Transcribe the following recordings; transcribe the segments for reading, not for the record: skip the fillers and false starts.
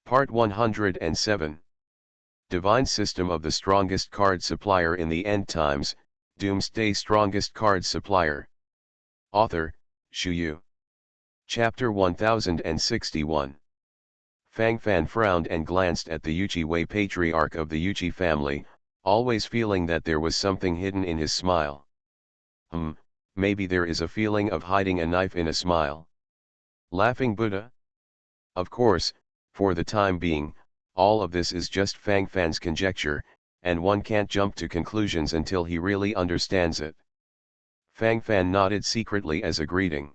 Part 107. Divine System of the Strongest Card Supplier in the End Times, Doomsday Strongest Card Supplier. Author, Shu Yu. Chapter 1061. Fang Fan frowned and glanced at the Yuchi Wei patriarch of the Yuchi family, always feeling that there was something hidden in his smile. Maybe there is a feeling of hiding a knife in a smile. Laughing Buddha? Of course, for the time being, all of this is just Fang Fan's conjecture, and one can't jump to conclusions until he really understands it. Fang Fan nodded secretly as a greeting.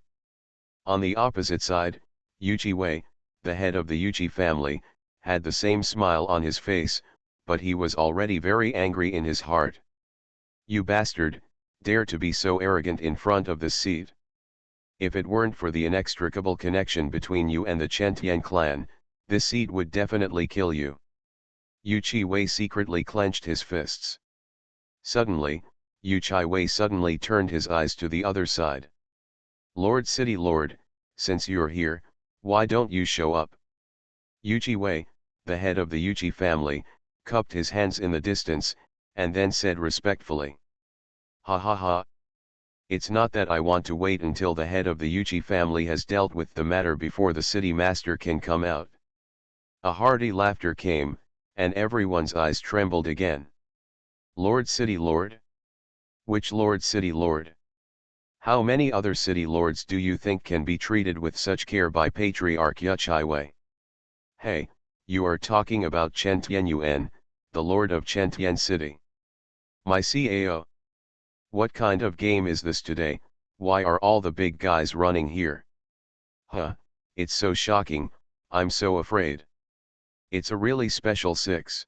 On the opposite side, Yuchi Wei, the head of the Yuchi family, had the same smile on his face, but he was already very angry in his heart. "You bastard, dare to be so arrogant in front of this seat. If it weren't for the inextricable connection between you and the Chen-Tian clan, this seat would definitely kill you." Yuchi Wei secretly clenched his fists. Suddenly, Yuchi Wei suddenly turned his eyes to the other side. "Lord City Lord, since you're here, why don't you show up?" Yuchi Wei, the head of the Yuchi family, cupped his hands in the distance, and then said respectfully, "Ha ha ha. It's not that I want to wait until the head of the Yuchi family has dealt with the matter before the city master can come out." A hearty laughter came, and everyone's eyes trembled again. "Lord City Lord? Which Lord City Lord? How many other city lords do you think can be treated with such care by Patriarch Yuchi Wei? Hey, you are talking about Chen Tianyuan, the lord of Chen Tian City. My CAO. What kind of game is this today? Why are all the big guys running here? Huh, it's so shocking, I'm so afraid. It's a really special six.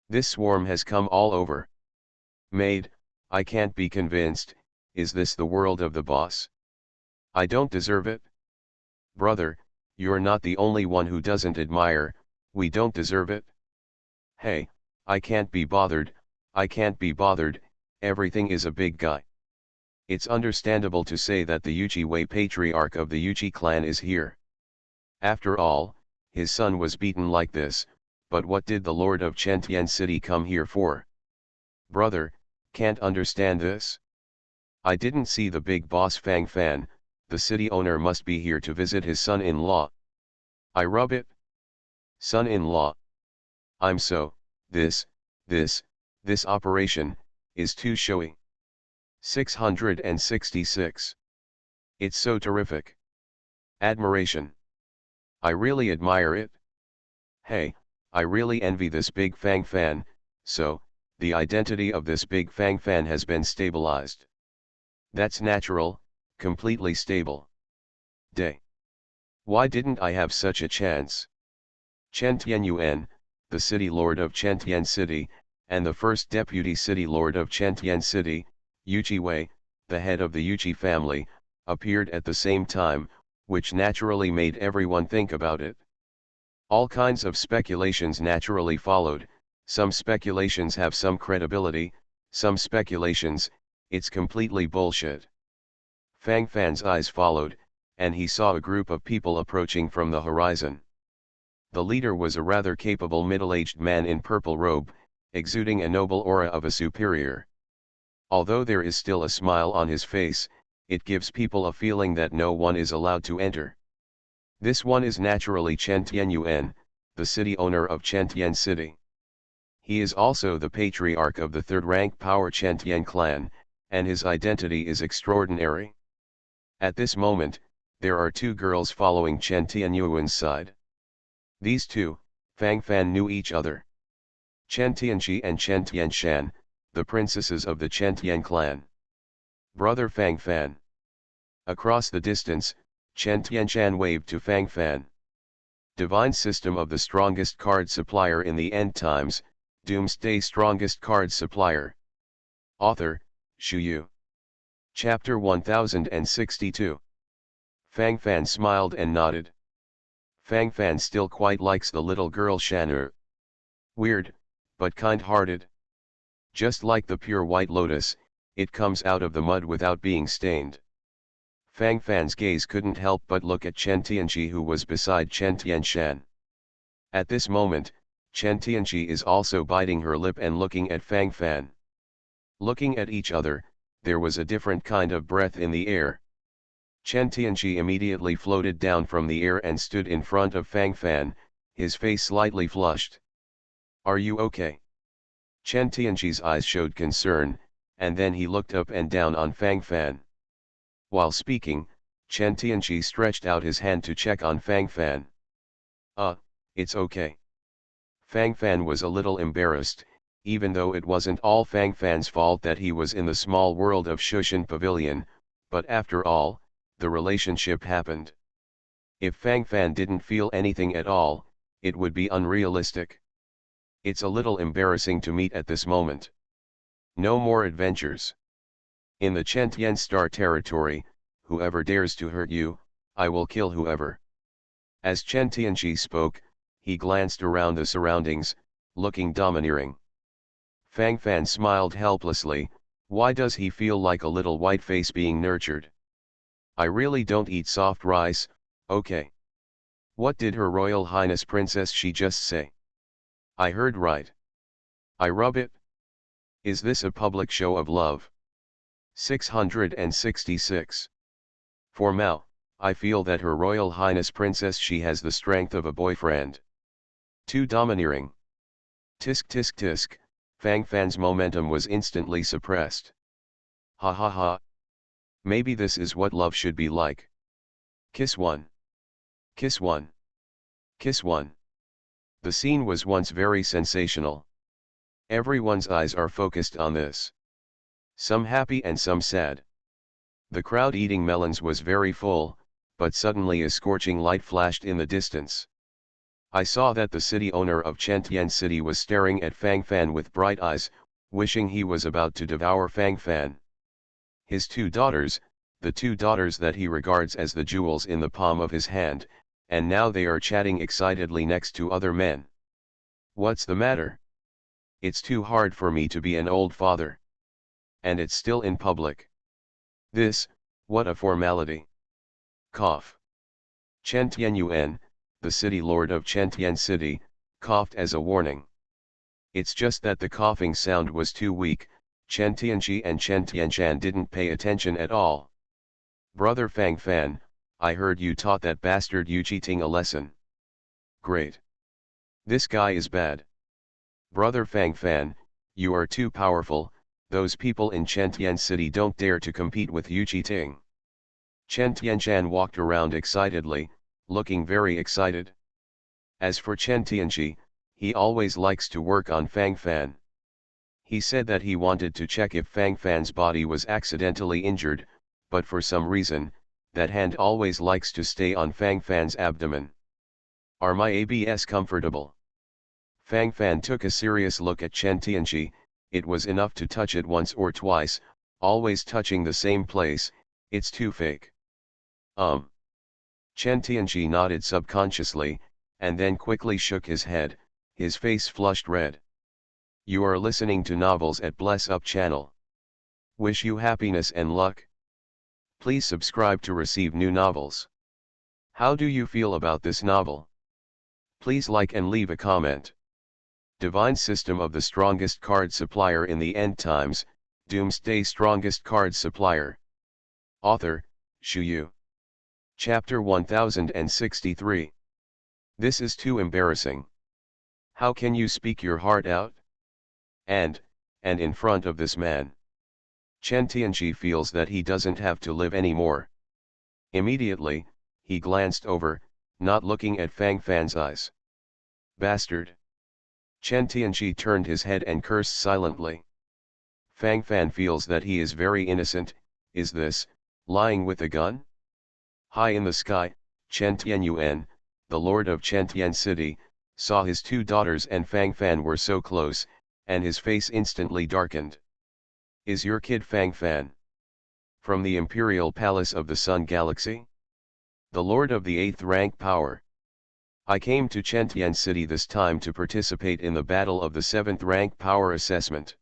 This swarm has come all over. Maid, I can't be convinced, is this the world of the boss? I don't deserve it. Brother, you're not the only one who doesn't admire, we don't deserve it. Hey, I can't be bothered, everything is a big guy. It's understandable to say that the Yuchi Wei patriarch of the Yuchi clan is here. After all, his son was beaten like this, but what did the lord of Chen Tian City come here for? Brother, can't understand this? I didn't see the big boss Fang Fan, the city owner must be here to visit his son-in-law. I rub it. Son-in-law. I'm so, this operation, is too showy. 666. It's so terrific. Admiration. I really admire it. Hey, I really envy this big Fang Fan, so, the identity of this big Fang Fan has been stabilized. That's natural, completely stable. Day. Why didn't I have such a chance? Chen Tianyuan, the city lord of Chen Tian City, and the first deputy city lord of Chen Tian City, Yuchi Wei, the head of the Yuchi family, appeared at the same time, which naturally made everyone think about it. All kinds of speculations naturally followed. Some speculations have some credibility, some speculations, it's completely bullshit. Fang Fan's eyes followed, and he saw a group of people approaching from the horizon. The leader was a rather capable middle-aged man in purple robe, exuding a noble aura of a superior. Although there is still a smile on his face, it gives people a feeling that no one is allowed to enter. This one is naturally Chen Tianyuan, the city owner of Chen Tian City. He is also the patriarch of the third-rank power Chen Tian clan, and his identity is extraordinary. At this moment, there are two girls following Chen Tianyuan's side. These two, Fang Fan knew each other. Chen Tianqi and Chen Tianshan, the princesses of the Chen Tian clan. Brother Fang Fan. Across the distance, Chen Tianshan waved to Fang Fan. Divine System of the Strongest Card Supplier in the End Times, Doomsday Strongest Card Supplier. Author, Shu Yu. Chapter 1062. Fang Fan smiled and nodded. Fang Fan still quite likes the little girl Shan'er. Weird, but kind-hearted. Just like the pure white lotus, it comes out of the mud without being stained. Fang Fan's gaze couldn't help but look at Chen Tianqi, who was beside Chen Tianshan. At this moment, Chen Tianqi is also biting her lip and looking at Fang Fan. Looking at each other, there was a different kind of breath in the air. Chen Tianqi immediately floated down from the air and stood in front of Fang Fan, his face slightly flushed. "Are you okay?" Chen Tianqi's eyes showed concern, and then he looked up and down on Fang Fan. While speaking, Chen Tianqi stretched out his hand to check on Fang Fan. It's okay." Fang Fan was a little embarrassed, even though it wasn't all Fang Fan's fault that he was in the small world of Shushan Pavilion, but after all, the relationship happened. If Fang Fan didn't feel anything at all, it would be unrealistic. It's a little embarrassing to meet at this moment. No more adventures. In the Chen Tian Star territory, whoever dares to hurt you, I will kill whoever. As Chen Tianqi spoke, he glanced around the surroundings, looking domineering. Fang Fan smiled helplessly. Why does he feel like a little white face being nurtured? I really don't eat soft rice, okay. What did Her Royal Highness Princess She just say? I heard right. I rub it? Is this a public show of love? 666. For Mao, I feel that Her Royal Highness Princess She has the strength of a boyfriend. Too domineering. Tisk tisk tisk, Fang Fan's momentum was instantly suppressed. Ha ha ha. Maybe this is what love should be like. Kiss one. Kiss one. Kiss one. The scene was once very sensational. Everyone's eyes are focused on this. Some happy and some sad. The crowd eating melons was very full, but suddenly a scorching light flashed in the distance. I saw that the city owner of Chentian City was staring at Fang Fan with bright eyes, wishing he was about to devour Fang Fan. His two daughters, the two daughters that he regards as the jewels in the palm of his hand, and now they are chatting excitedly next to other men. What's the matter? It's too hard for me to be an old father. And it's still in public. What a formality. Cough. Chen Tianyuan, the city lord of Chentian City, coughed as a warning. It's just that the coughing sound was too weak. Chen Tianqi and Chen Tianshan didn't pay attention at all. Brother Fang Fan, I heard you taught that bastard Yu Jiting a lesson. Great. This guy is bad. Brother Fang Fan, you are too powerful, those people in Chen Tian City don't dare to compete with Yu Jiting. Chen Tianshan walked around excitedly, looking very excited. As for Chen Tianqi, he always likes to work on Fang Fan. He said that he wanted to check if Fang Fan's body was accidentally injured, but for some reason, that hand always likes to stay on Fang Fan's abdomen. Are my abs comfortable? Fang Fan took a serious look at Chen Tianqi. It was enough to touch it once or twice, always touching the same place. It's too fake. Chen Tianqi nodded subconsciously, and then quickly shook his head, his face flushed red. You are listening to novels at Bless Up channel. Wish you happiness and luck. Please subscribe to receive new novels. How do you feel about this novel? Please like and leave a comment. Divine System of the Strongest Card Supplier in the End Times, Doomsday Strongest Card Supplier. Author, Shu Yu. Chapter 1063. This is too embarrassing. How can you speak your heart out? And in front of this man. Chen Tianqi feels that he doesn't have to live anymore. Immediately, he glanced over, not looking at Fang Fan's eyes. Bastard. Chen Tianqi turned his head and cursed silently. Fang Fan feels that he is very innocent. Is this, lying with a gun? High in the sky, Chen Tianyuan, the lord of Chentian City, saw his two daughters and Fang Fan were so close, and his face instantly darkened. Is your kid Fang Fan? From the Imperial Palace of the Sun Galaxy? The lord of the 8th rank power. I came to Chentian City this time to participate in the battle of the 7th rank power assessment.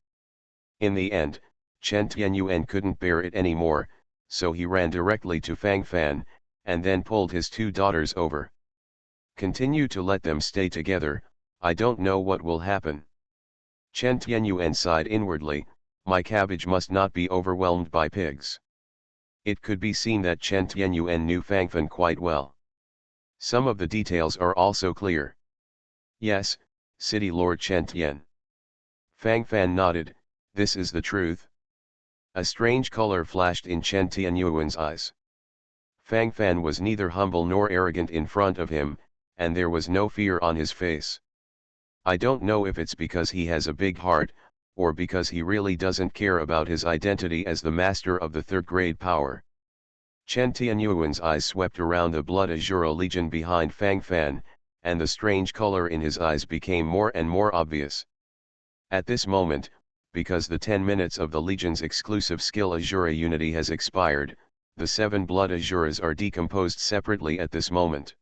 In the end, Chen Tianyuan couldn't bear it anymore, so he ran directly to Fang Fan, and then pulled his two daughters over. Continue to let them stay together, I don't know what will happen. Chen Tianyuan sighed inwardly, my cabbage must not be overwhelmed by pigs. It could be seen that Chen Tianyuan knew Fangfan quite well. Some of the details are also clear. Yes, City Lord Chen Tian. Fangfan nodded, this is the truth. A strange color flashed in Chen Tianyuan's eyes. Fangfan was neither humble nor arrogant in front of him, and there was no fear on his face. I don't know if it's because he has a big heart, or because he really doesn't care about his identity as the master of the third-grade power. Chen Tianyuan's eyes swept around the blood azure legion behind Fangfan, and the strange color in his eyes became more and more obvious. At this moment, because the 10 minutes of the Legion's exclusive skill Azura Unity has expired, the 7 blood Azuras are decomposed separately at this moment.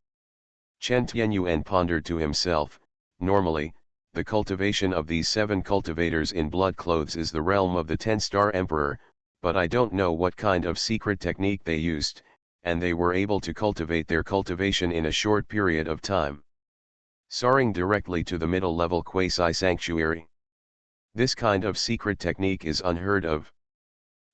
Chen Tianyuan pondered to himself, normally, the cultivation of these 7 cultivators in blood clothes is the realm of the 10-star Emperor, but I don't know what kind of secret technique they used, and they were able to cultivate their cultivation in a short period of time. Soaring directly to the middle-level quasi-sanctuary. This kind of secret technique is unheard of.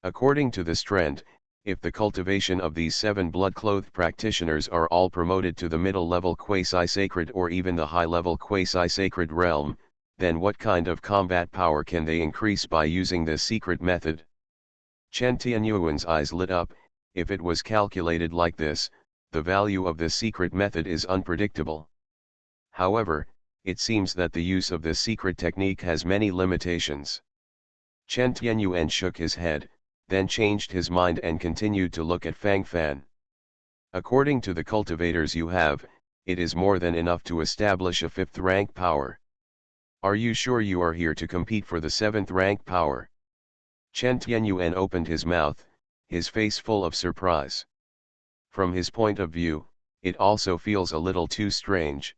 According to this trend, if the cultivation of these 7 blood-clothed practitioners are all promoted to the middle-level quasi-sacred or even the high-level quasi-sacred realm, then what kind of combat power can they increase by using this secret method? Chen Tianyuan's eyes lit up, if it was calculated like this, the value of this secret method is unpredictable. However, it seems that the use of this secret technique has many limitations. Chen Tianyuan shook his head, then changed his mind and continued to look at Fangfan. According to the cultivators you have, it is more than enough to establish a 5th rank power. Are you sure you are here to compete for the 7th rank power? Chen Tianyuan opened his mouth, his face full of surprise. From his point of view, it also feels a little too strange.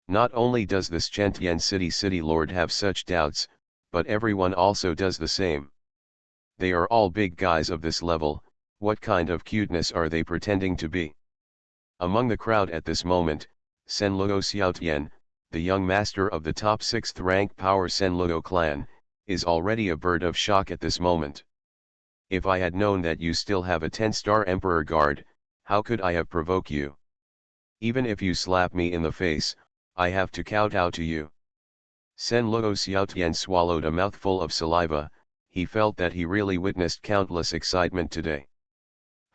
Not only does this Chentian city lord have such doubts, but everyone also does the same. They are all big guys of this level, what kind of cuteness are they pretending to be? Among the crowd at this moment, Senluo Xiaotian, the young master of the top 6th rank power Senluo clan, is already a bird of shock at this moment. If I had known that you still have a 10-star Emperor guard, how could I have provoked you? Even if you slap me in the face, I have to kowtow to you. Senluo Xiaotian swallowed a mouthful of saliva, he felt that he really witnessed countless excitement today.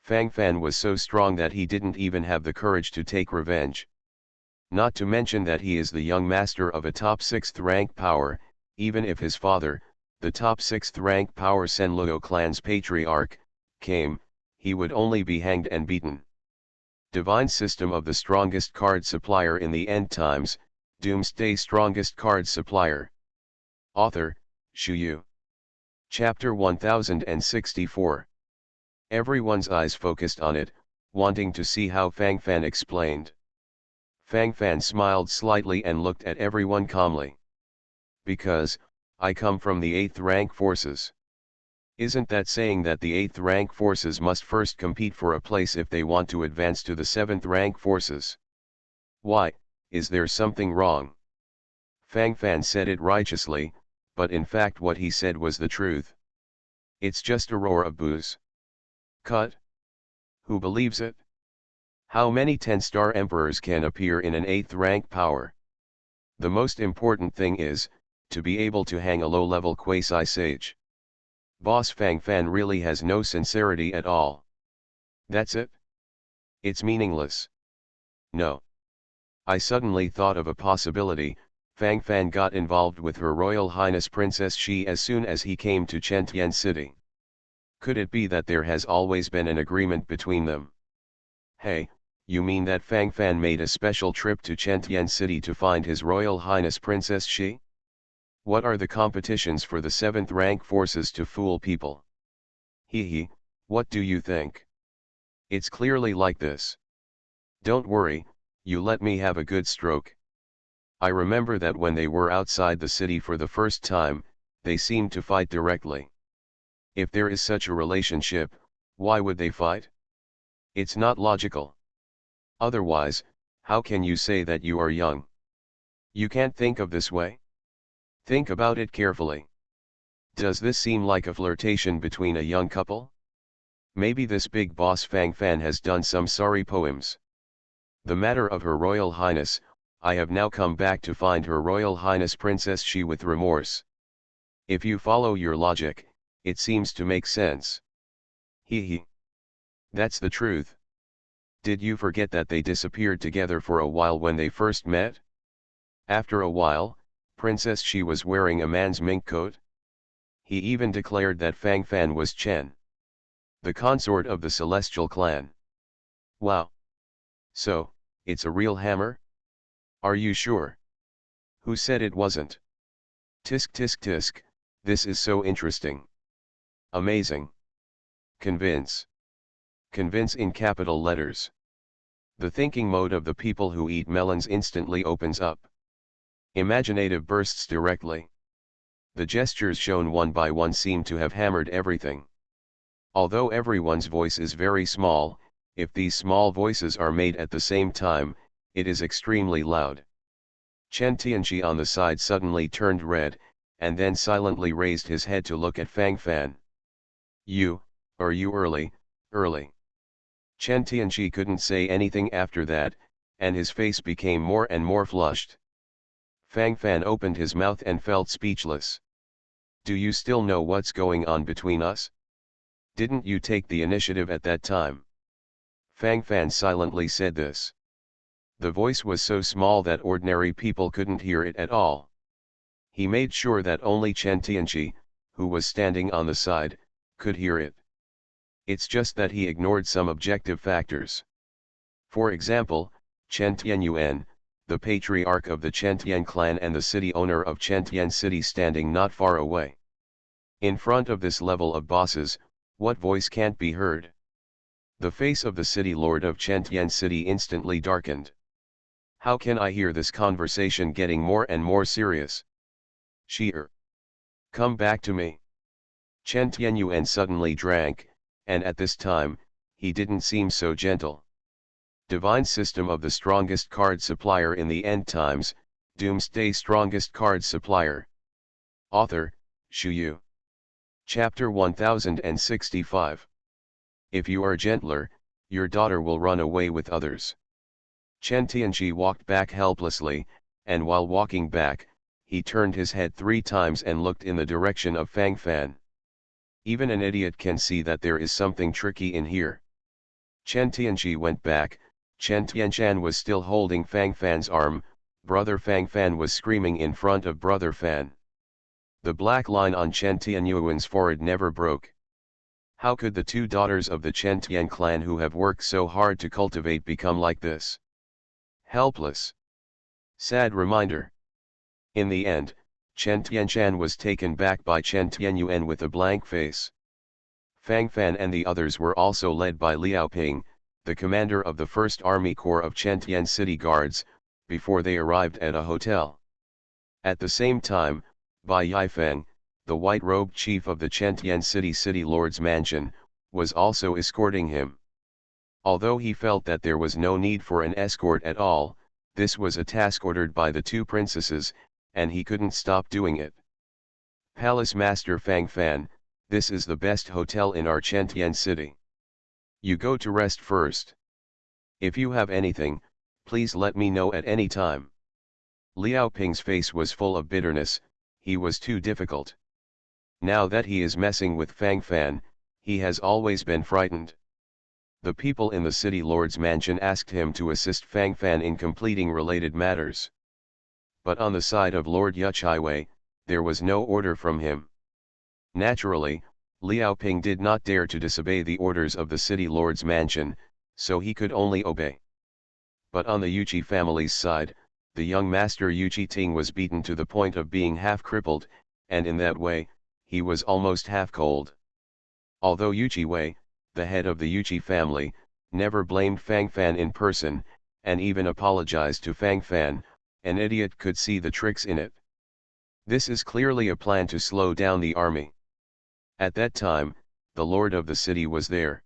Fangfan was so strong that he didn't even have the courage to take revenge. Not to mention that he is the young master of a top 6th rank power, even if his father, the top 6th rank power Senluo clan's patriarch, came, he would only be hanged and beaten. Divine System of the Strongest Card Supplier in the End Times, Doomsday Strongest Card Supplier. Author, Shu Yu. Chapter 1064. Everyone's eyes focused on it, wanting to see how Fangfan explained. Fangfan smiled slightly and looked at everyone calmly. Because, I come from the 8th rank forces. Isn't that saying that the 8th rank forces must first compete for a place if they want to advance to the 7th rank forces? Why, is there something wrong? Fangfan said it righteously, but in fact what he said was the truth. It's just a roar of boos. Cut. Who believes it? How many 10-star emperors can appear in an 8th rank power? The most important thing is, to be able to hang a low-level quasi-sage. Boss Fangfan really has no sincerity at all. That's it? It's meaningless. No. I suddenly thought of a possibility. Fangfan got involved with Her Royal Highness Princess Shi as soon as he came to Chentian City. Could it be that there has always been an agreement between them? Hey, you mean that Fangfan made a special trip to Chentian City to find His Royal Highness Princess Shi? What are the competitions for the 7th rank forces to fool people? Hee, what do you think? It's clearly like this. Don't worry, you let me have a good stroke. I remember that when they were outside the city for the first time, they seemed to fight directly. If there is such a relationship, why would they fight? It's not logical. Otherwise, How can you say that you are young? You can't think of this way? Think about it carefully. Does this seem like a flirtation between a young couple? Maybe this big boss Fang Fan has done some sorry poems. The matter of Her Royal Highness, I have now come back to find Her Royal Highness Princess She with remorse. If you follow your logic, it seems to make sense. Hee. That's the truth. Did you forget that they disappeared together for a while when they first met? After a while, Princess She was wearing a man's mink coat. He even declared that Fang Fan was Chen, the consort of the Celestial clan. Wow. So, it's a real hammer? Are you sure? Who said it wasn't? Tisk tisk tisk, this is so interesting. Amazing. Convince. Convince in capital letters. The thinking mode of the people who eat melons instantly opens up. Imaginative bursts directly. The gestures shown one by one seem to have hammered everything. Although everyone's voice is very small, if these small voices are made at the same time, it is extremely loud. Chen Tianqi on the side suddenly turned red, and then silently raised his head to look at Fang Fan. Are you early? Chen Tianqi couldn't say anything after that, and his face became more and more flushed. Fang Fan opened his mouth and felt speechless. Do you still know what's going on between us? Didn't you take the initiative at that time? Fang Fan silently said this. The voice was so small that ordinary people couldn't hear it at all. He made sure that only Chen Tianqi, who was standing on the side, could hear it. It's just that he ignored some objective factors. For example, Chen Tianyuan, the patriarch of the Chen Tian clan and the city owner of Chen Tian city standing not far away. In front of this level of bosses, what voice can't be heard? The face of the city lord of Chen Tian city instantly darkened. How can I hear this conversation getting more and more serious? Come back to me. Chen Tianyuan suddenly drank, and at this time, he didn't seem so gentle. Divine System of the Strongest Card Supplier in the End Times, Doomsday Strongest Card Supplier. Author, Shu Yu. Chapter 1065. If you are gentler, your daughter will run away with others. Chen Tianqi walked back helplessly, and while walking back, he turned his head 3 times and looked in the direction of Fang Fan. Even an idiot can see that there is something tricky in here. Chen Tianqi went back. Chen Tianshan was still holding Fang Fan's arm. Brother Fang Fan was screaming in front of Brother Fan. The black line on Chen Tianyuan's forehead never broke. How could the 2 daughters of the Chen Tian clan who have worked so hard to cultivate become like this? Helpless. Sad reminder. In the end, Chen Tianshan was taken back by Chen Tianyuan with a blank face. Fang Fan and the others were also led by Liao Ping, the commander of the 1st Army Corps of Chen Tian City Guards, before they arrived at a hotel. At the same time, Bai Yifeng, the white-robed chief of the Chen Tian City Lord's mansion, was also escorting him. Although he felt that there was no need for an escort at all, this was a task ordered by the 2 princesses, and he couldn't stop doing it. Palace Master Fang Fan, this is the best hotel in our Chen Tian city. You go to rest first. If you have anything, please let me know at any time. Liao Ping's face was full of bitterness. He was too difficult. Now that he is messing with Fang Fan, he has always been frightened. The people in the city lord's mansion asked him to assist Fang Fan in completing related matters. But on the side of Lord Yuchaiwei, there was no order from him. Naturally, Liao Ping did not dare to disobey the orders of the city lord's mansion, so he could only obey. But on the Yuchi family's side, the young master Yuchi Ting was beaten to the point of being half crippled, and in that way, he was almost half cold. Although Yuchi Wei, the head of the Yuchi family, never blamed Fang Fan in person, and even apologized to Fang Fan, an idiot could see the tricks in it. This is clearly a plan to slow down the army. At that time, the lord of the city was there.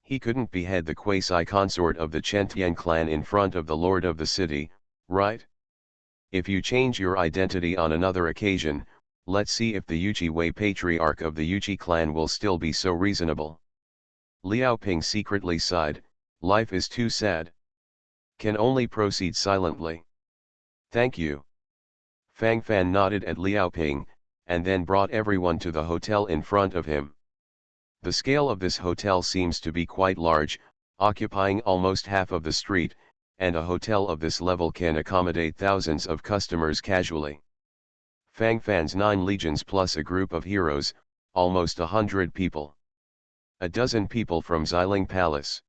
He couldn't behead the quasi-consort of the Chentian clan in front of the lord of the city, right? If you change your identity on another occasion, let's see if the Yuchi Wei patriarch of the Yuchi clan will still be so reasonable. Liao Ping secretly sighed, life is too sad. Can only proceed silently. Thank you. Fang Fan nodded at Liao Ping, and then brought everyone to the hotel in front of him. The scale of this hotel seems to be quite large, occupying almost half of the street, and a hotel of this level can accommodate thousands of customers casually. Fang Fan's 9 legions plus a group of heroes, almost 100 people. A dozen people from Xiling Palace.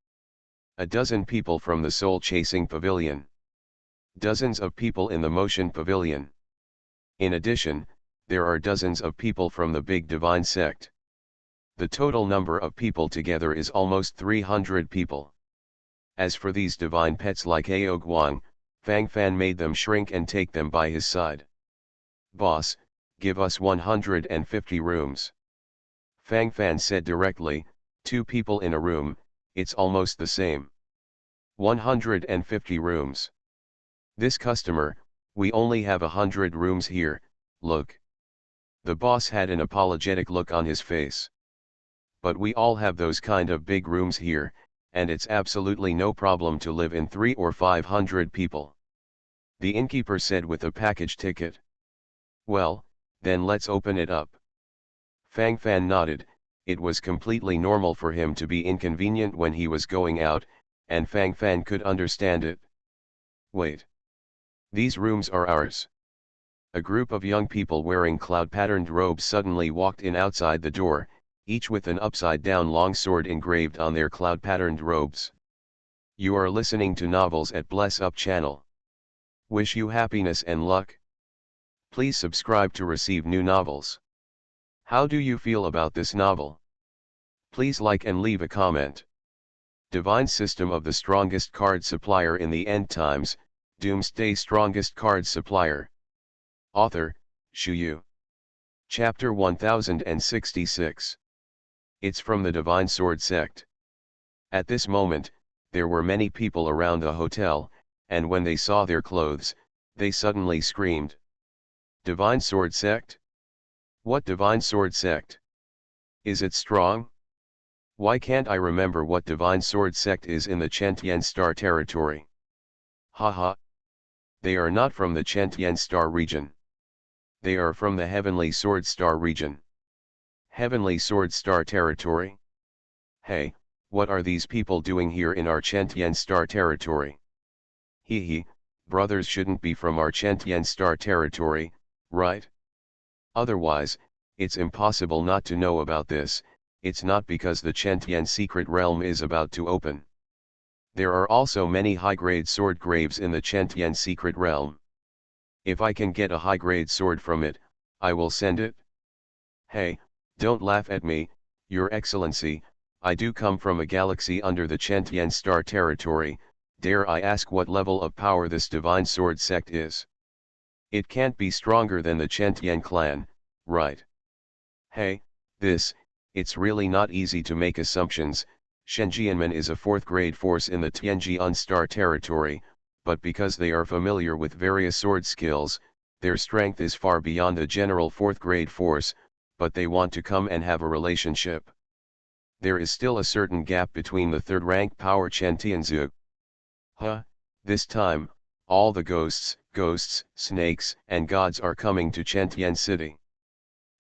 A dozen people from the Soul Chasing Pavilion. Dozens of people in the Motion Pavilion. In addition, there are dozens of people from the Big Divine Sect. The total number of people together is almost 300 people. As for these divine pets like Ao Guang, Fang Fan made them shrink and take them by his side. Boss, give us 150 rooms. Fang Fan said directly, 2 people in a room, it's almost the same. 150 rooms. This customer, we only have 100 rooms here, look. The boss had an apologetic look on his face. But we all have those kind of big rooms here, and it's absolutely no problem to live in 300 or 500 people. The innkeeper said with a package ticket. Well, then let's open it up. Fang Fan nodded. It was completely normal for him to be inconvenient when he was going out, and Fang Fan could understand it. Wait. These rooms are ours. A group of young people wearing cloud-patterned robes suddenly walked in outside the door, each with an upside-down longsword engraved on their cloud-patterned robes. You are listening to Novels at Bless Up channel. Wish you happiness and luck. Please subscribe to receive new novels. How do you feel about this novel? Please like and leave a comment. Divine System of the Strongest Card Supplier in the End Times, Doomsday Strongest Card Supplier. Author, Shu Yu. Chapter 1066. It's from the Divine Sword Sect. At this moment, there were many people around the hotel, and when they saw their clothes, they suddenly screamed. Divine Sword Sect? What Divine Sword Sect? Is it strong? Why can't I remember what Divine Sword Sect is in the Chentian Star territory? Haha. They are not from the Chentian Star region. They are from the Heavenly Sword Star region. Heavenly Sword Star territory? Hey, what are these people doing here in our Chentian Star territory? Hee, brothers shouldn't be from our Chentian Star territory, right? Otherwise, it's impossible not to know about this. It's not because the Chentian secret realm is about to open. There are also many high-grade sword graves in the Chentian secret realm. If I can get a high-grade sword from it, I will send it. Hey, don't laugh at me, Your Excellency, I do come from a galaxy under the Chentian Star territory. Dare I ask what level of power this Divine Sword Sect is? It can't be stronger than the Chentian clan, right? Hey, it's really not easy to make assumptions. Shenjianmen is a 4th grade force in the Tianjian Star territory, but because they are familiar with various sword skills, their strength is far beyond the general 4th grade force, but they want to come and have a relationship. There is still a certain gap between the 3rd rank power Chentianzu. This time, all the ghosts, snakes, and gods are coming to Chentian City.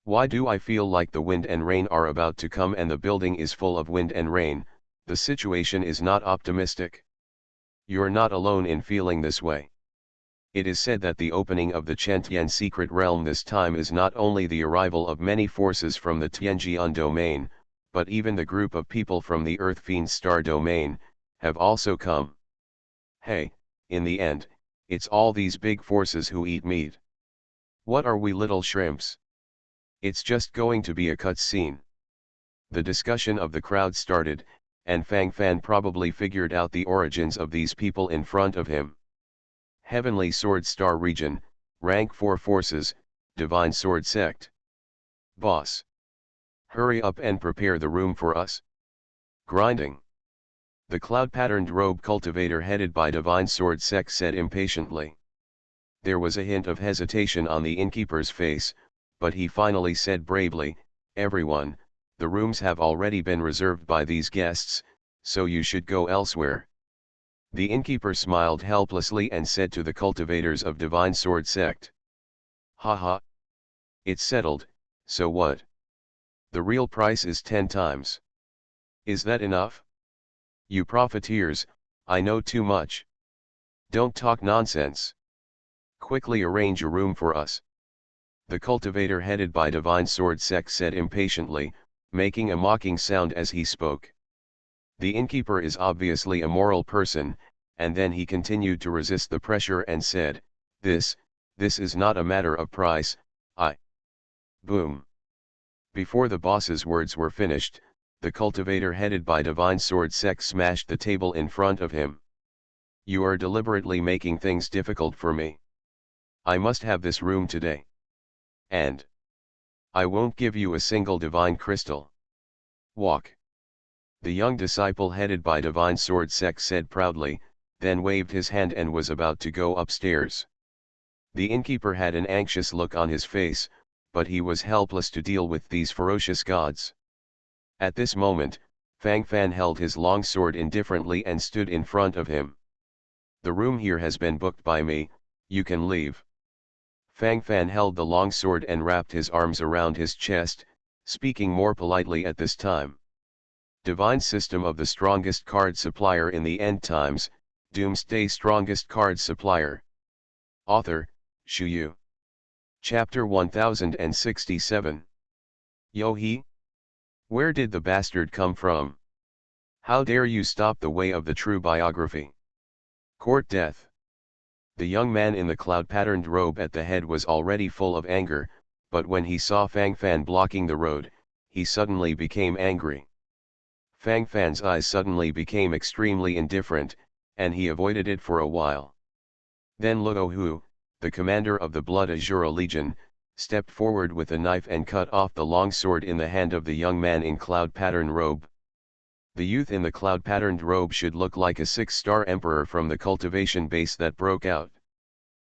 Why do I feel like the wind and rain are about to come and the building is full of wind and rain? The situation is not optimistic. You're not alone in feeling this way. It is said that the opening of the Chentian secret realm this time is not only the arrival of many forces from the Tianjian domain, but even the group of people from the Earth Fiend Star domain, have also come. Hey, in the end, it's all these big forces who eat meat. What are we little shrimps? It's just going to be a cutscene. The discussion of the crowd started, and Fang Fan probably figured out the origins of these people in front of him. Heavenly Sword Star region, rank 4 forces, Divine Sword Sect. Boss. Hurry up and prepare the room for us. Grinding. The cloud-patterned robe cultivator headed by Divine Sword Sex said impatiently. There was a hint of hesitation on the innkeeper's face, but he finally said bravely, "Everyone, the rooms have already been reserved by these guests, so you should go elsewhere." The innkeeper smiled helplessly and said to the cultivators of Divine Sword Sect. "Ha ha. It's settled, so what? The real price is 10 times. Is that enough? You profiteers, I know too much. Don't talk nonsense. Quickly arrange a room for us." The cultivator headed by Divine Sword Sex said impatiently, making a mocking sound as he spoke. The innkeeper is obviously a moral person, and then he continued to resist the pressure and said, This is not a matter of price, Boom. Before the boss's words were finished, the cultivator headed by Divine Sword Sex smashed the table in front of him. "You are deliberately making things difficult for me. I must have this room today. And I won't give you a single divine crystal. Walk." The young disciple headed by Divine Sword Sex said proudly, then waved his hand and was about to go upstairs. The innkeeper had an anxious look on his face, but he was helpless to deal with these ferocious gods. At this moment, Fang Fan held his long sword indifferently and stood in front of him. "The room here has been booked by me, you can leave." Fang Fan held the long sword and wrapped his arms around his chest, speaking more politely at this time. Divine System of the Strongest Card Supplier in the End Times, Doomsday Strongest Card Supplier. Author, Shu Yu. Chapter 1067. Yo-he? Where did the bastard come from? How dare you stop the way of the true biography? Court death. The young man in the cloud-patterned robe at the head was already full of anger, but when he saw Fang Fan blocking the road, he suddenly became angry. Fang Fan's eyes suddenly became extremely indifferent, and he avoided it for a while. Then Luo Hu, the commander of the Blood Azura Legion, stepped forward with a knife and cut off the long sword in the hand of the young man in cloud-patterned robe. The youth in the cloud-patterned robe should look like a 6-star emperor from the cultivation base that broke out.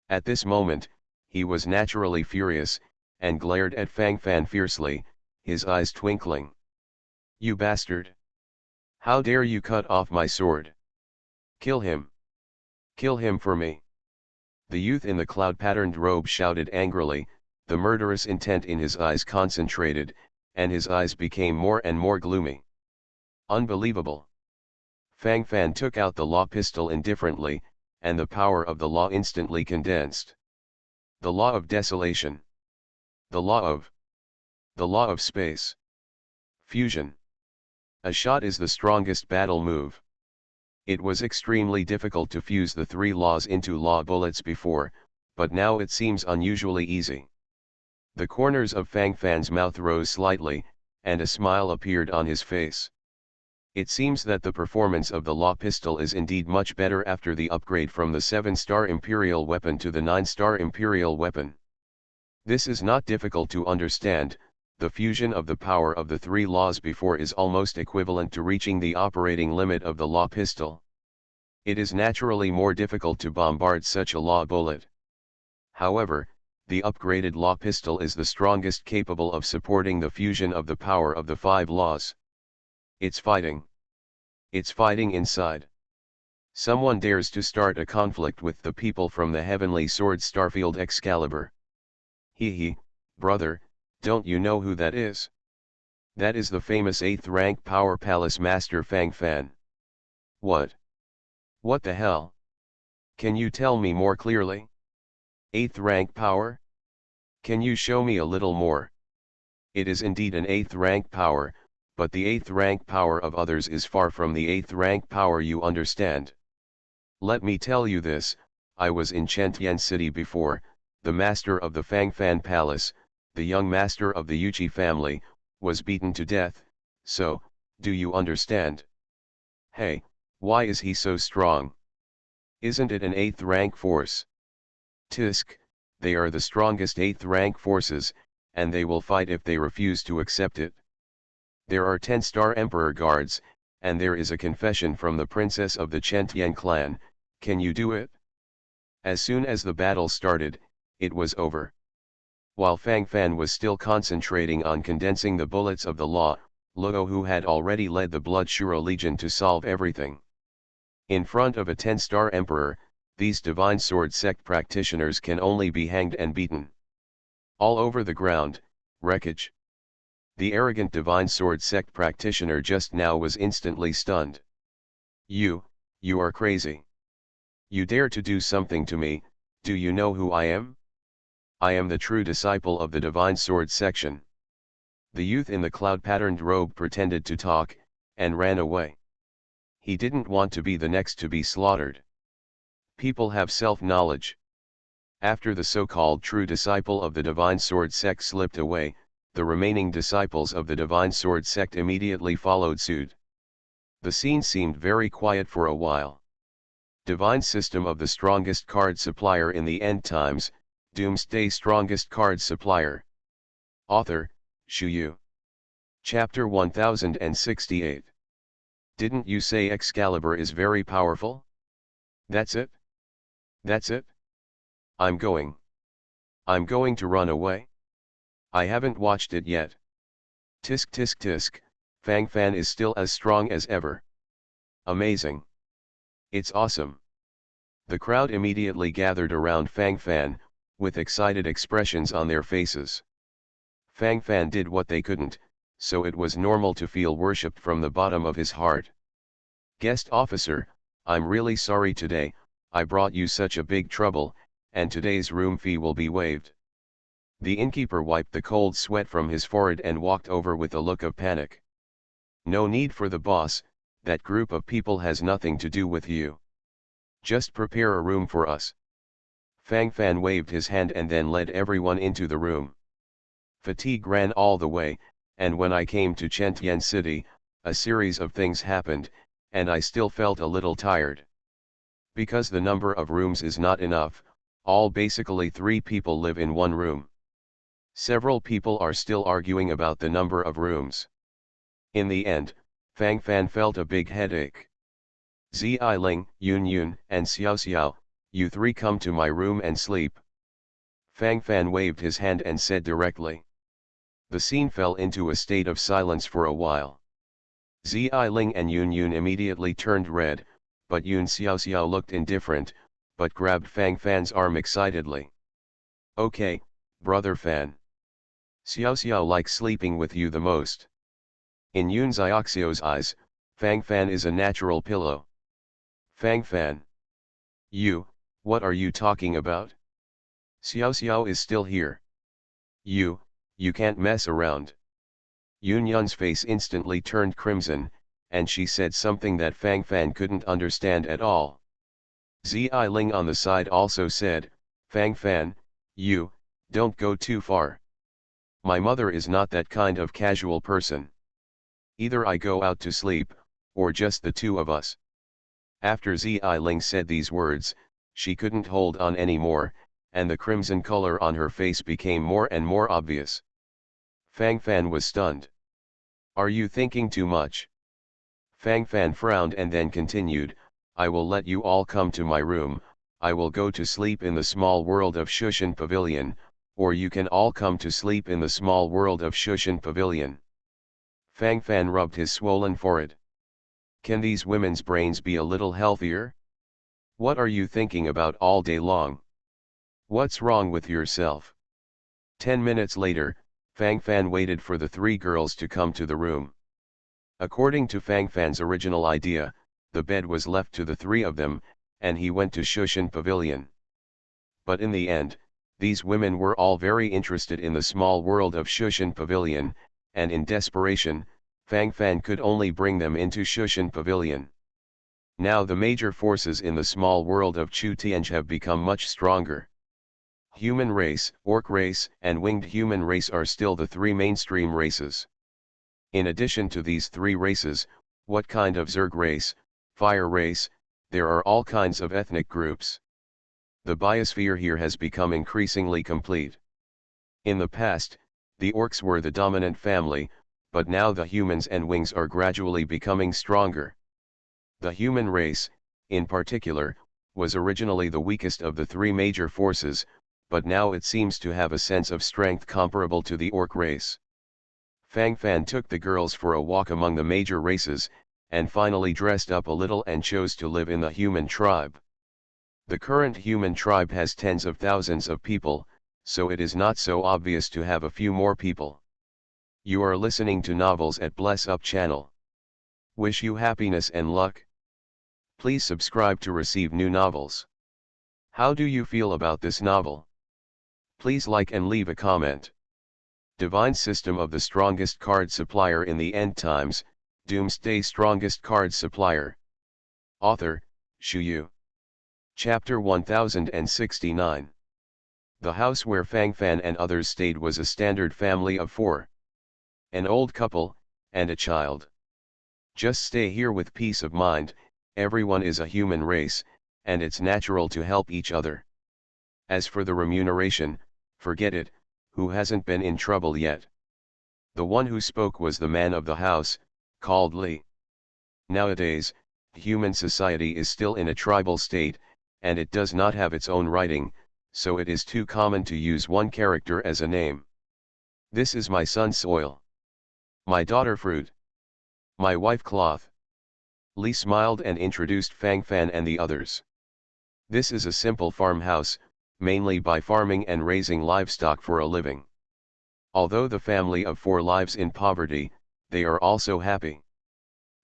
At this moment, he was naturally furious, and glared at Fang Fan fiercely, his eyes twinkling. "You bastard! How dare you cut off my sword? Kill him! Kill him for me!" The youth in the cloud-patterned robe shouted angrily, the murderous intent in his eyes concentrated, and his eyes became more and more gloomy. Unbelievable! Fang Fan took out the law pistol indifferently, and the power of the law instantly condensed. The law of desolation. The law of space. Fusion. A shot is the strongest battle move. It was extremely difficult to fuse the 3 laws into law bullets before, but now it seems unusually easy. The corners of Fang Fan's mouth rose slightly, and a smile appeared on his face. It seems that the performance of the law pistol is indeed much better after the upgrade from the 7-star Imperial weapon to the 9-star Imperial weapon. This is not difficult to understand. The fusion of the power of the 3 laws before is almost equivalent to reaching the operating limit of the law pistol. It is naturally more difficult to bombard such a law bullet. However, the upgraded law pistol is the strongest capable of supporting the fusion of the power of the 5 laws. It's fighting. It's fighting inside. Someone dares to start a conflict with the people from the heavenly sword Starfield Excalibur. He, brother. Don't you know who that is? That is the famous 8th rank Power Palace Master Fang Fan. What? What the hell? Can you tell me more clearly? 8th rank power? Can you show me a little more? It is indeed an 8th rank power, but the 8th rank power of others is far from the 8th rank power you understand. Let me tell you this, I was in Chentian City before, the master of the Fang Fan Palace, the young master of the Yuchi family, was beaten to death, so, do you understand? Hey, why is he so strong? Isn't it an 8th rank force? Tisk, they are the strongest 8th rank forces, and they will fight if they refuse to accept it. There are 10-star Emperor guards, and there is a confession from the princess of the Chentian clan. Can you do it? As soon as the battle started, it was over. While Fang Fan was still concentrating on condensing the bullets of the law, Luo, who had already led the Blood Shuro Legion to solve everything. In front of a 10-star emperor, these divine sword sect practitioners can only be hanged and beaten. All over the ground, wreckage. The arrogant divine sword sect practitioner just now was instantly stunned. You are crazy. You dare to do something to me. Do you know who I am? I am the true disciple of the divine sword section. The youth in the cloud-patterned robe pretended to talk, and ran away. He didn't want to be the next to be slaughtered. People have self-knowledge. After the so-called true disciple of the divine sword sect slipped away, the remaining disciples of the divine sword sect immediately followed suit. The scene seemed very quiet for a while. Divine system of the strongest card supplier in the end times, Doomsday strongest card supplier. Author, Shu Yu. Chapter 1068. Didn't you say Excalibur is very powerful? That's it? That's it? I'm going to run away. I haven't watched it yet. Tisk tisk tisk, Fang Fan is still as strong as ever. Amazing. It's awesome. The crowd immediately gathered around Fang Fan, with excited expressions on their faces. Fang Fan did what they couldn't, so it was normal to feel worshipped from the bottom of his heart. Guest officer, I'm really sorry today, I brought you such a big trouble, and today's room fee will be waived. The innkeeper wiped the cold sweat from his forehead and walked over with a look of panic. No need for the boss, that group of people has nothing to do with you. Just prepare a room for us. Fang Fan waved his hand and then led everyone into the room. Fatigue ran all the way, and when I came to Chentian City, a series of things happened, and I still felt a little tired. Because the number of rooms is not enough, basically 3 people live in one room. Several people are still arguing about the number of rooms. In the end, Fang Fan felt a big headache. Ziling, Yun, and Xiao Xiao, you 3 come to my room and sleep. Fang Fan waved his hand and said directly. The scene fell into a state of silence for a while. Ziling and Yun immediately turned red, but Yun Xiao looked indifferent, but grabbed Fang Fan's arm excitedly. Okay, brother Fan. Xiao likes sleeping with you the most. In Yun Xiao's eyes, Fang Fan is a natural pillow. Fang Fan. What are you talking about? Xiao is still here. You can't mess around. Yun's face instantly turned crimson, and she said something that Fang Fan couldn't understand at all. Ziling on the side also said, Fang Fan, don't go too far. My mother is not that kind of casual person. Either I go out to sleep, or just the 2 of us. After Ziling said these words, she couldn't hold on anymore, and the crimson color on her face became more and more obvious. Fang Fan was stunned. Are you thinking too much? Fang Fan frowned and then continued, I will let you all come to my room, I will go to sleep in the small world of Shushan Pavilion, or you can all come to sleep in the small world of Shushan Pavilion. Fang Fan rubbed his swollen forehead. Can these women's brains be a little healthier? What are you thinking about all day long? What's wrong with yourself? 10 minutes later, Fang Fan waited for the 3 girls to come to the room. According to Fang Fan's original idea, the bed was left to the 3 of them, and he went to Shushan Pavilion. But in the end, these women were all very interested in the small world of Shushan Pavilion, and in desperation, Fang Fan could only bring them into Shushan Pavilion. Now the major forces in the small world of Chu Tianj have become much stronger. Human race, orc race, and winged human race are still the 3 mainstream races. In addition to these 3 races, what kind of Zerg race, fire race, there are all kinds of ethnic groups. The biosphere here has become increasingly complete. In the past, the orcs were the dominant family, but now the humans and wings are gradually becoming stronger. The human race, in particular, was originally the weakest of the three major forces, but now it seems to have a sense of strength comparable to the orc race. Fang Fan took the girls for a walk among the major races, and finally dressed up a little and chose to live in the human tribe. The current human tribe has tens of thousands of people, so it is not so obvious to have a few more people. You are listening to Novels at Bless Up channel. Wish you happiness and luck. Please subscribe to receive new novels. How do you feel about this novel? Please like and leave a comment. Divine System of the Strongest Card Supplier in the End Times, Doomsday Strongest Card Supplier. Author, Shu Yu. Chapter 1069. The house where Fang Fan and others stayed was a standard family of four. An old couple, and a child. Just stay here with peace of mind, everyone is a human race, and it's natural to help each other. As for the remuneration, forget it, who hasn't been in trouble yet? The one who spoke was the man of the house, called Li. Nowadays, human society is still in a tribal state, and it does not have its own writing, so it is too common to use one character as a name. This is my son Soil. My daughter Fruit. My wife Cloth. Li smiled and introduced Fang Fan and the others. This is a simple farmhouse, mainly by farming and raising livestock for a living. Although the family of four lives in poverty, they are also happy.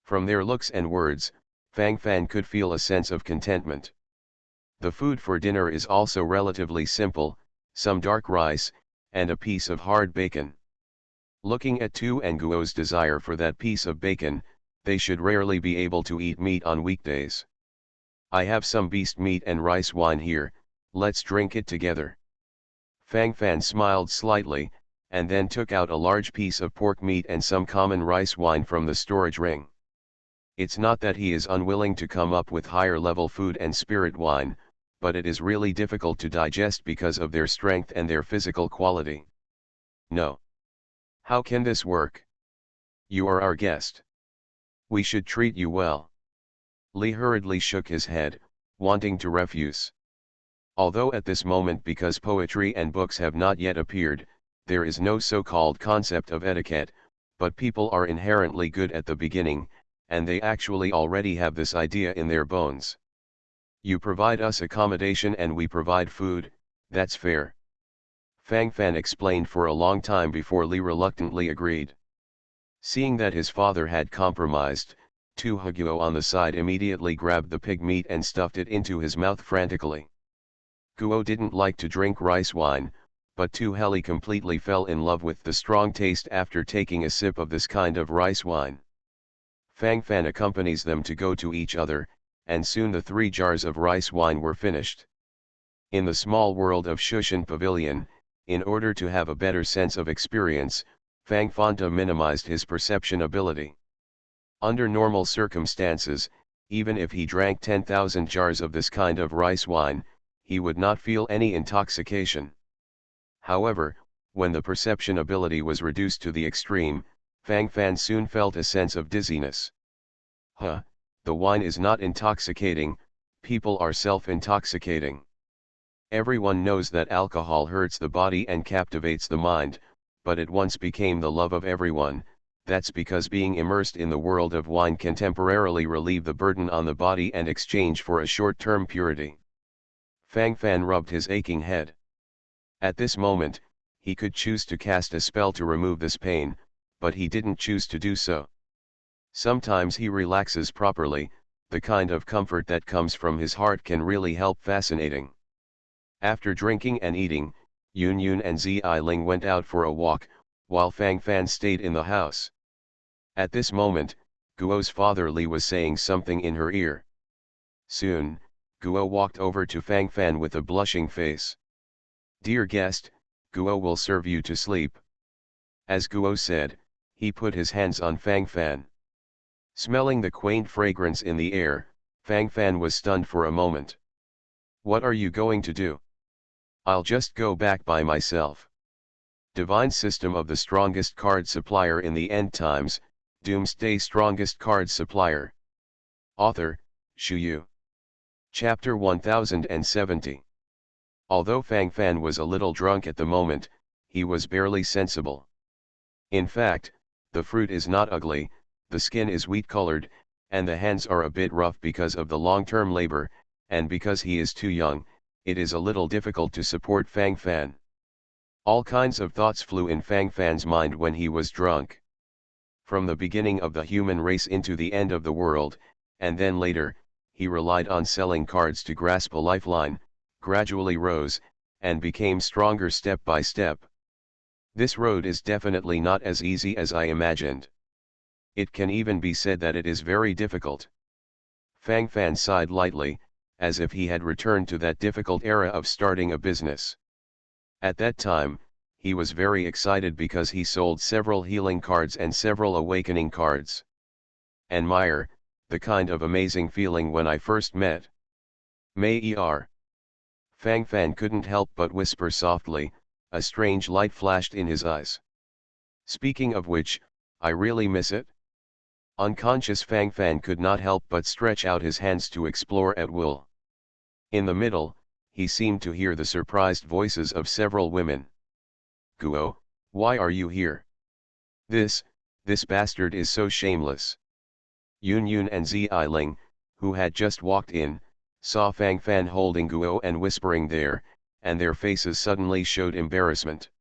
From their looks and words, Fang Fan could feel a sense of contentment. The food for dinner is also relatively simple, some dark rice, and a piece of hard bacon. Looking at Tu and Guo's desire for that piece of bacon, they should rarely be able to eat meat on weekdays. I have some beast meat and rice wine here, let's drink it together. Fang Fan smiled slightly, and then took out a large piece of pork meat and some common rice wine from the storage ring. It's not that he is unwilling to come up with higher level food and spirit wine, but it is really difficult to digest because of their strength and their physical quality. No. How can this work? You are our guest. We should treat you well. Li hurriedly shook his head, wanting to refuse. Although at this moment, because poetry and books have not yet appeared, there is no so-called concept of etiquette, but people are inherently good at the beginning, and they actually already have this idea in their bones. You provide us accommodation and we provide food, that's fair. Fang Fan explained for a long time before Li reluctantly agreed. Seeing that his father had compromised, Tu Haguo on the side immediately grabbed the pig meat and stuffed it into his mouth frantically. Guo didn't like to drink rice wine, but Tu Heli completely fell in love with the strong taste after taking a sip of this kind of rice wine. Fang Fan accompanies them to go to each other, and soon the 3 jars of rice wine were finished. In the small world of Shushan Pavilion, in order to have a better sense of experience, Fang Fanta minimized his perception ability. Under normal circumstances, even if he drank 10,000 jars of this kind of rice wine, he would not feel any intoxication. However, when the perception ability was reduced to the extreme, Fang Fan soon felt a sense of dizziness. The wine is not intoxicating, people are self-intoxicating. Everyone knows that alcohol hurts the body and captivates the mind, but it once became the love of everyone. That's because being immersed in the world of wine can temporarily relieve the burden on the body and exchange for a short-term purity. Fang Fan rubbed his aching head. At this moment, he could choose to cast a spell to remove this pain, but he didn't choose to do so. Sometimes he relaxes properly, the kind of comfort that comes from his heart can really help. Fascinating. After drinking and eating, Yun Yun and Zai Ling went out for a walk, while Fang Fan stayed in the house. At this moment, Guo's father Li was saying something in her ear. Soon, Guo walked over to Fang Fan with a blushing face. "Dear guest, Guo will serve you to sleep." As Guo said, he put his hands on Fang Fan. Smelling the quaint fragrance in the air, Fang Fan was stunned for a moment. "What are you going to do?" "I'll just go back by myself." Divine system of the strongest card supplier in the end times, Doomsday strongest card supplier. Author, Shu Yu. Chapter 1070. Although Fang Fan was a little drunk at the moment, he was barely sensible. In fact, the fruit is not ugly, the skin is wheat-colored, and the hands are a bit rough because of the long-term labor, and because he is too young, it is a little difficult to support Fang Fan. All kinds of thoughts flew in Fang Fan's mind when he was drunk. From the beginning of the human race into the end of the world, and then later, he relied on selling cards to grasp a lifeline, gradually rose, and became stronger step by step. This road is definitely not as easy as I imagined. It can even be said that it is very difficult. Fang Fan sighed lightly, as if he had returned to that difficult era of starting a business. At that time, he was very excited because he sold several healing cards and several awakening cards. And Meyer, the kind of amazing feeling when I first met. May-er. Fang Fan couldn't help but whisper softly, a strange light flashed in his eyes. Speaking of which, I really miss it. Unconscious Fang Fan could not help but stretch out his hands to explore at will. In the middle, he seemed to hear the surprised voices of several women. Guo, why are you here? This bastard is so shameless. Yun Yun and Zi Ling, who had just walked in, saw Fang Fan holding Guo and whispering there, and their faces suddenly showed embarrassment.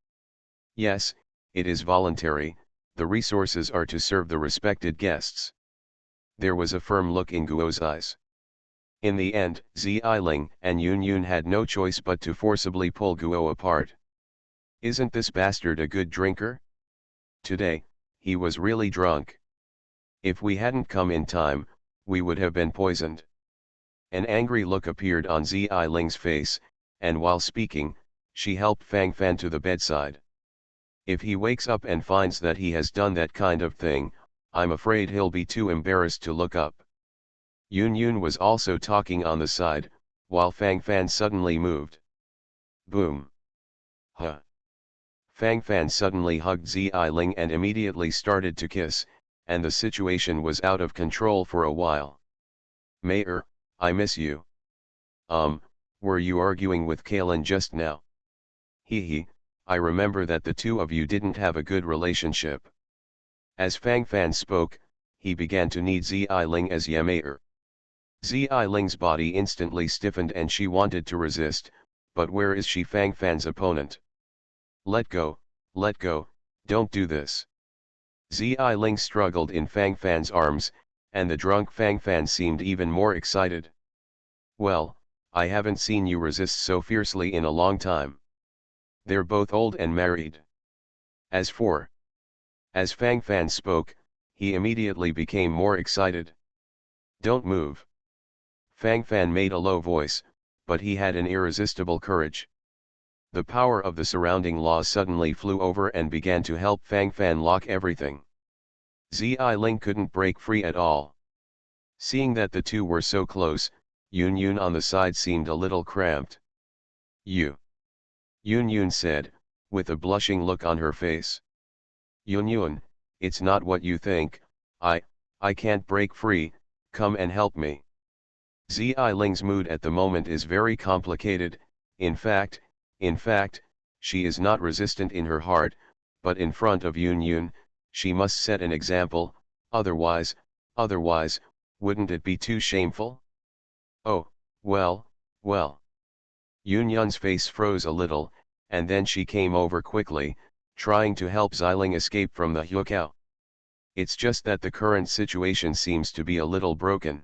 Yes, it is voluntary, the resources are to serve the respected guests. There was a firm look in Guo's eyes. In the end, Zi Ling and Yun Yun had no choice but to forcibly pull Guo apart. Isn't this bastard a good drinker? Today, he was really drunk. If we hadn't come in time, we would have been poisoned. An angry look appeared on Zi Ling's face, and while speaking, she helped Fang Fan to the bedside. If he wakes up and finds that he has done that kind of thing, I'm afraid he'll be too embarrassed to look up. Yun Yun was also talking on the side, while Fang Fan suddenly moved. Boom. Huh. Fang Fan suddenly hugged Zi Ling and immediately started to kiss, and the situation was out of control for a while. Mayor, I miss you. Were you arguing with Kalen just now? Hee, I remember that the two of you didn't have a good relationship. As Fang Fan spoke, he began to knead Zi Ling as Mayor. Zi Ling's body instantly stiffened and she wanted to resist, but where is she? Fang Fan's opponent? Let go, don't do this. Zi Ling struggled in Fang Fan's arms, and the drunk Fang Fan seemed even more excited. Well, I haven't seen you resist so fiercely in a long time. They're both old and married. As Fang Fan spoke, he immediately became more excited. Don't move. Fang Fan made a low voice, but he had an irresistible courage. The power of the surrounding laws suddenly flew over and began to help Fang Fan lock everything. Zi Ling couldn't break free at all. Seeing that the two were so close, Yun Yun on the side seemed a little cramped. Yun Yun said, with a blushing look on her face. Yun Yun, it's not what you think, I can't break free, come and help me. Zi Ling's mood at the moment is very complicated. In fact, she is not resistant in her heart, but in front of Yun Yun, she must set an example, otherwise, wouldn't it be too shameful? Oh, well. Yun Yun's face froze a little, and then she came over quickly, trying to help Xiling escape from the hukou. It's just that the current situation seems to be a little broken.